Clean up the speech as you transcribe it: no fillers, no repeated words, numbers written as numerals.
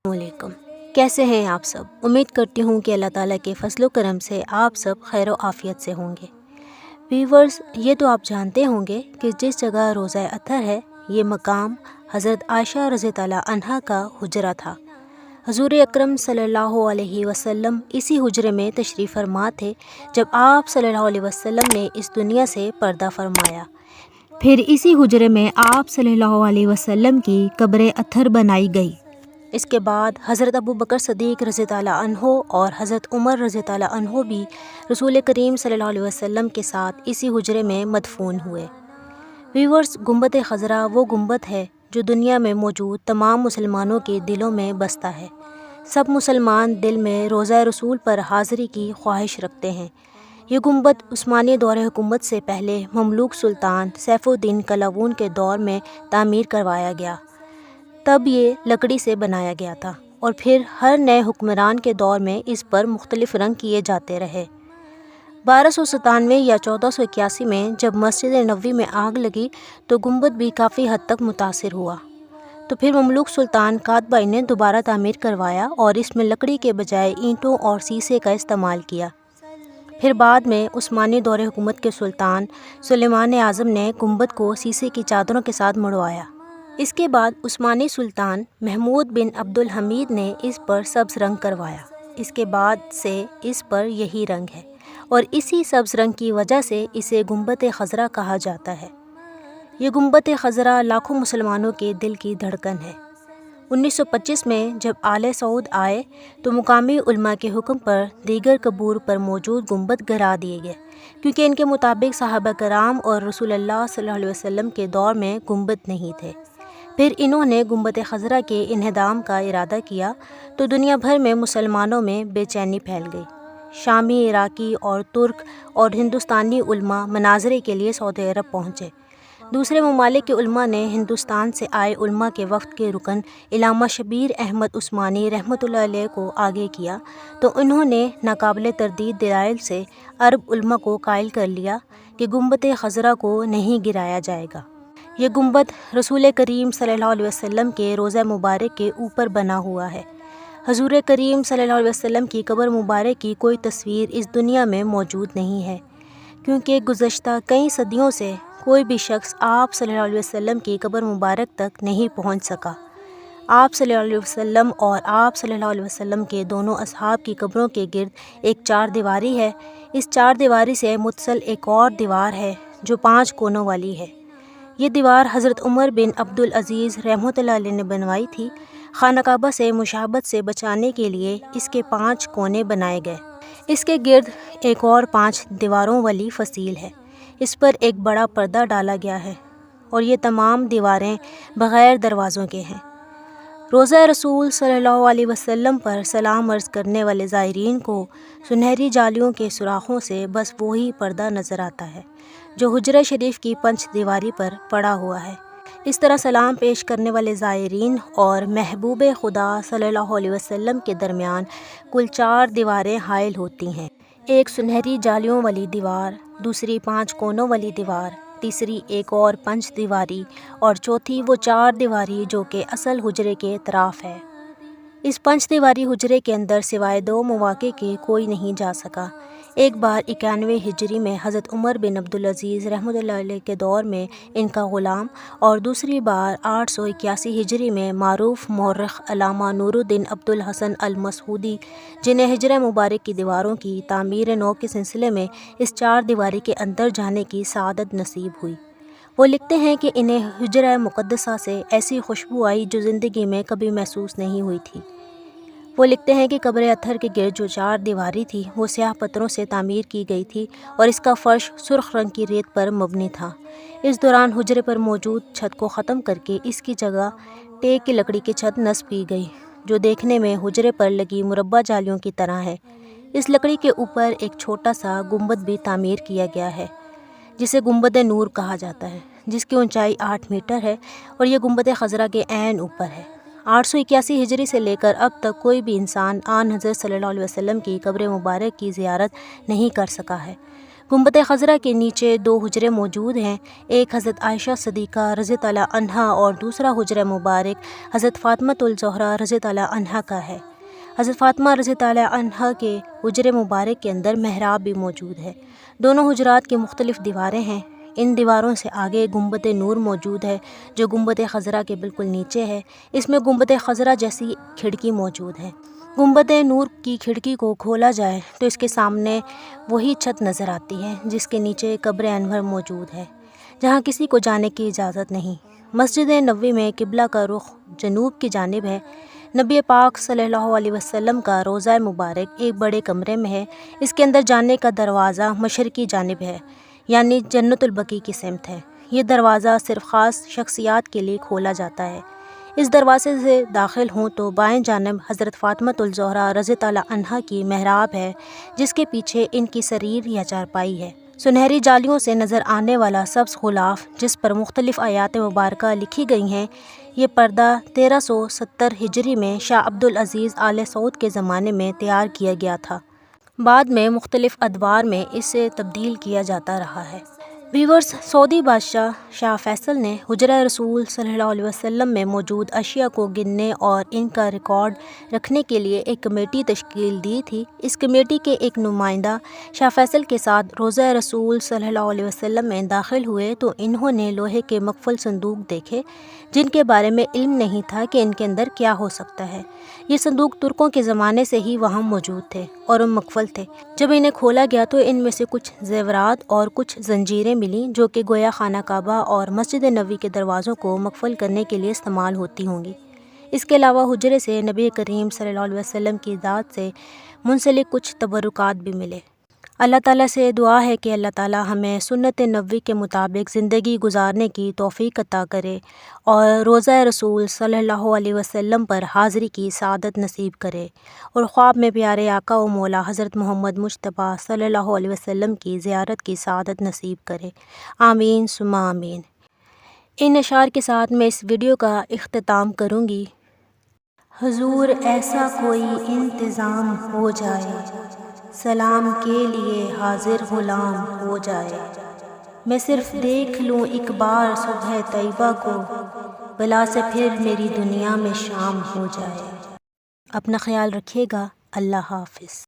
علیکم، کیسے ہیں آپ سب؟ امید کرتی ہوں کہ اللہ تعالیٰ کے فضل و کرم سے آپ سب خیر و عافیت سے ہوں گے۔ ویورز، یہ تو آپ جانتے ہوں گے کہ جس جگہ روضہ اطہر ہے، یہ مقام حضرت عائشہ رضی اللہ عنہا کا حجرہ تھا۔ حضور اکرم صلی اللہ علیہ وسلم اسی حجرے میں تشریف فرما تھے جب آپ صلی اللہ علیہ وسلم نے اس دنیا سے پردہ فرمایا۔ پھر اسی حجرے میں آپ صلی اللہ علیہ وسلم کی قبر اطہر بنائی گئی۔ اس کے بعد حضرت ابو بکر صدیق رضی اللہ عنہ اور حضرت عمر رضی اللہ عنہ بھی رسول کریم صلی اللہ علیہ وسلم کے ساتھ اسی حجرے میں مدفون ہوئے۔ ویورز، گنبد خضرا وہ گنبد ہے جو دنیا میں موجود تمام مسلمانوں کے دلوں میں بستا ہے۔ سب مسلمان دل میں روضہ رسول پر حاضری کی خواہش رکھتے ہیں۔ یہ گنبد عثمانی دور حکومت سے پہلے مملوک سلطان سیف الدین قلاوون کے دور میں تعمیر کروایا گیا۔ تب یہ لکڑی سے بنایا گیا تھا اور پھر ہر نئے حکمران کے دور میں اس پر مختلف رنگ کیے جاتے رہے۔ 1297 یا 1481 میں جب مسجد نبوی میں آگ لگی تو گنبد بھی کافی حد تک متاثر ہوا، تو پھر مملوک سلطان قادبائی نے دوبارہ تعمیر کروایا اور اس میں لکڑی کے بجائے اینٹوں اور سیسے کا استعمال کیا۔ پھر بعد میں عثمانی دور حکومت کے سلطان سلیمان اعظم نے گنبد کو سیسے کی چادروں کے ساتھ مڑوایا۔ اس کے بعد عثمانی سلطان محمود بن عبد الحمید نے اس پر سبز رنگ کروایا۔ اس کے بعد سے اس پر یہی رنگ ہے اور اسی سبز رنگ کی وجہ سے اسے گنبد خضرا کہا جاتا ہے۔ یہ گنبد خضرا لاکھوں مسلمانوں کے دل کی دھڑکن ہے۔ 1925 میں جب آل سعود آئے تو مقامی علماء کے حکم پر دیگر قبور پر موجود گنبد گرا دیے گئے، کیونکہ ان کے مطابق صحابہ کرام اور رسول اللہ صلی اللہ علیہ وسلم کے دور میں گنبد نہیں تھے۔ پھر انہوں نے گنبد خضرا کے انہدام کا ارادہ کیا تو دنیا بھر میں مسلمانوں میں بے چینی پھیل گئی۔ شامی، عراقی اور ترک اور ہندوستانی علماء مناظرے کے لیے سعودی عرب پہنچے۔ دوسرے ممالک کے علماء نے ہندوستان سے آئے علماء کے وفد کے رکن علامہ شبیر احمد عثمانی رحمۃ اللہ علیہ کو آگے کیا تو انہوں نے ناقابل تردید دلائل سے عرب علماء کو قائل کر لیا کہ گنبد خضرا کو نہیں گرایا جائے گا۔ یہ گنبد رسول کریم صلی اللہ علیہ وسلم کے روضہ مبارک کے اوپر بنا ہوا ہے۔ حضور کریم صلی اللہ علیہ وسلم کی قبر مبارک کی کوئی تصویر اس دنیا میں موجود نہیں ہے، کیونکہ گزشتہ کئی صدیوں سے کوئی بھی شخص آپ صلی اللہ علیہ وسلم کی قبر مبارک تک نہیں پہنچ سکا۔ آپ صلی اللہ علیہ وسلم اور آپ صلی اللہ علیہ وسلم کے دونوں اصحاب کی قبروں کے گرد ایک چار دیواری ہے۔ اس چار دیواری سے متصل ایک اور دیوار ہے جو 5 کونوں والی ہے۔ یہ دیوار حضرت عمر بن عبد العزیز رحمۃ اللہ علیہ نے بنوائی تھی۔ خانہ کعبہ سے مشابہت سے بچانے کے لیے اس کے 5 کونے بنائے گئے۔ اس کے گرد ایک اور 5 دیواروں والی فصیل ہے۔ اس پر ایک بڑا پردہ ڈالا گیا ہے اور یہ تمام دیواریں بغیر دروازوں کے ہیں۔ روضہ رسول صلی اللہ علیہ وسلم پر سلام عرض کرنے والے زائرین کو سنہری جالیوں کے سوراخوں سے بس وہی پردہ نظر آتا ہے جو حجرہ شریف کی 5 دیواری پر پڑا ہوا ہے۔ اس طرح سلام پیش کرنے والے زائرین اور محبوب خدا صلی اللہ علیہ وسلم کے درمیان کل 4 دیواریں حائل ہوتی ہیں۔ ایک سنہری جالیوں والی دیوار، دوسری 5 کونوں والی دیوار، تیسری ایک اور 5 دیواری اور چوتھی وہ 4 دیواری جو کہ اصل حجرے کے اطراف ہے۔ اس 5 دیواری حجرے کے اندر سوائے 2 مواقع کے کوئی نہیں جا سکا۔ ایک بار 91 ہجری میں حضرت عمر بن عبد العزیز رحمۃ اللہ علیہ کے دور میں ان کا غلام، اور دوسری بار 881 ہجری میں معروف مورخ علامہ نور الدین عبد الحسن المسعودی، جنہیں حجرہ مبارک کی دیواروں کی تعمیر نو کے سلسلے میں اس 4 دیواری کے اندر جانے کی سعادت نصیب ہوئی۔ وہ لکھتے ہیں کہ انہیں حجرہ مقدسہ سے ایسی خوشبو آئی جو زندگی میں کبھی محسوس نہیں ہوئی تھی۔ وہ لکھتے ہیں کہ قبر اطہر کے گرد جو 4 دیواری تھی وہ سیاہ پتھروں سے تعمیر کی گئی تھی اور اس کا فرش سرخ رنگ کی ریت پر مبنی تھا۔ اس دوران حجرے پر موجود چھت کو ختم کر کے اس کی جگہ ٹیک کی لکڑی کی چھت نصب کی گئی جو دیکھنے میں حجرے پر لگی مربع جالیوں کی طرح ہے۔ اس لکڑی کے اوپر ایک چھوٹا سا گنبد بھی تعمیر کیا گیا ہے جسے گنبد نور کہا جاتا ہے، جس کی اونچائی 8 میٹر ہے اور یہ گنبد خضرا کے عین اوپر ہے۔ 881 ہجری سے لے کر اب تک کوئی بھی انسان آن حضرت صلی اللہ علیہ وسلم کی قبر مبارک کی زیارت نہیں کر سکا ہے۔ گنبد خضرا کے نیچے 2 حجرے موجود ہیں، ایک حضرت عائشہ صدیقہ رضی اللہ عنہا اور دوسرا حجرہ مبارک حضرت فاطمہ الزہرا رضی اللہ عنہا کا ہے۔ حضرت فاطمہ رضی اللہ عنہا کے حجرے مبارک کے اندر محراب بھی موجود ہے۔ دونوں حجرات کی مختلف دیواریں ہیں۔ ان دیواروں سے آگے گنبد نور موجود ہے جو گنبد خضرا کے بالکل نیچے ہے۔ اس میں گنبد خضرا جیسی کھڑکی موجود ہے۔ گنبد نور کی کھڑکی کو کھولا جائے تو اس کے سامنے وہی چھت نظر آتی ہے جس کے نیچے قبر انور موجود ہے، جہاں کسی کو جانے کی اجازت نہیں۔ مسجد نبوی میں قبلہ کا رخ جنوب کی جانب ہے۔ نبی پاک صلی اللہ علیہ وسلم کا روضہ مبارک ایک بڑے کمرے میں ہے۔ اس کے اندر جانے کا دروازہ مشرقی جانب ہے، یعنی جنت البقیع کی سمت ہے۔ یہ دروازہ صرف خاص شخصیات کے لیے کھولا جاتا ہے۔ اس دروازے سے داخل ہوں تو بائیں جانب حضرت فاطمہ الزہرا رضی اللہ عنہا کی محراب ہے، جس کے پیچھے ان کی سریر یا چارپائی ہے۔ سنہری جالیوں سے نظر آنے والا سبز غلاف جس پر مختلف آیات مبارکہ لکھی گئی ہیں، یہ پردہ 1370 ہجری میں شاہ عبد العزیز آل سعود کے زمانے میں تیار کیا گیا تھا۔ بعد میں مختلف ادوار میں اسے تبدیل کیا جاتا رہا ہے۔ ویورز، سعودی بادشاہ شاہ فیصل نے حجرہ رسول صلی اللہ علیہ وسلم میں موجود اشیاء کو گننے اور ان کا ریکارڈ رکھنے کے لیے ایک کمیٹی تشکیل دی تھی۔ اس کمیٹی کے ایک نمائندہ شاہ فیصل کے ساتھ روضہ رسول صلی اللہ علیہ وسلم میں داخل ہوئے تو انہوں نے لوہے کے مقفل صندوق دیکھے جن کے بارے میں علم نہیں تھا کہ ان کے اندر کیا ہو سکتا ہے۔ یہ صندوق ترکوں کے زمانے سے ہی وہاں موجود تھے اور مقفل تھے۔ جب انہیں کھولا گیا تو ان میں سے کچھ زیورات اور کچھ زنجیریں ملیں جو کہ گویا خانہ کعبہ اور مسجد نبوی کے دروازوں کو مقفل کرنے کے لیے استعمال ہوتی ہوں گی۔ اس کے علاوہ حجرے سے نبی کریم صلی اللہ علیہ وسلم کی ذات سے منسلک کچھ تبرکات بھی ملے۔ اللہ تعالیٰ سے دعا ہے کہ اللہ تعالیٰ ہمیں سنت نبوی کے مطابق زندگی گزارنے کی توفیق عطا کرے اور روضہ رسول صلی اللہ علیہ وسلم پر حاضری کی سعادت نصیب کرے اور خواب میں پیارے آقا و مولا حضرت محمد مصطفیٰ صلی اللہ علیہ وسلم کی زیارت کی سعادت نصیب کرے۔ آمین ثم آمین۔ ان اشعار کے ساتھ میں اس ویڈیو کا اختتام کروں گی۔ حضور ایسا کوئی انتظام ہو جائے، سلام کے لیے حاضر غلام ہو جائے، میں صرف دیکھ لوں ایک بار صبح طیبہ کو، بلا سے پھر میری دنیا میں شام ہو جائے۔ اپنا خیال رکھیے گا۔ اللہ حافظ۔